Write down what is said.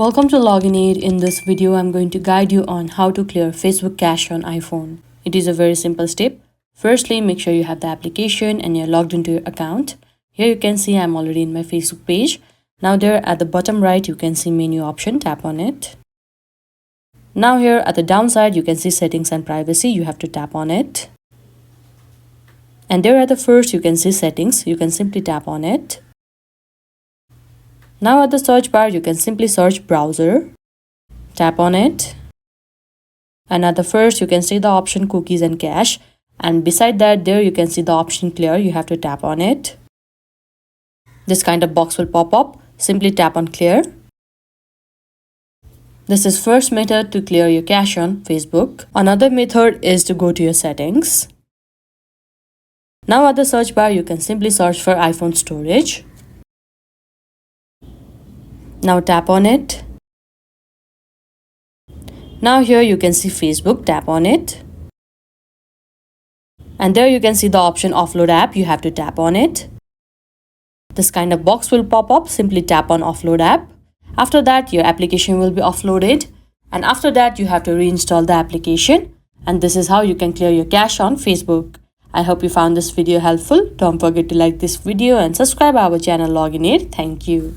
Welcome to Login Aid. In this video, I'm going to guide you on how to clear Facebook cache on iPhone. It is a very simple step. Firstly, make sure you have the application and you're logged into your account. Here you can see I'm already in my Facebook page. Now there at the bottom right, you can see menu option, tap on it. Now here at the downside, you can see settings and privacy, you have to tap on it. And there at the first, you can see settings, you can simply tap on it. Now at the search bar, you can simply search browser, tap on it. And at the first, you can see the option cookies and cache. And beside that, there you can see the option clear, you have to tap on it. This kind of box will pop up, simply tap on clear. This is first method to clear your cache on Facebook. Another method is to go to your settings. Now at the search bar, you can simply search for iPhone storage. Now tap on it. Now here you can see Facebook, tap on it. And there you can see the option offload app, you have to tap on it. This kind of box will pop up, simply tap on offload app. After that, your application will be offloaded. And after that, you have to reinstall the application. And this is how you can clear your cache on Facebook. I hope you found this video helpful. Don't forget to like this video and subscribe our channel Login Aid. Thank you.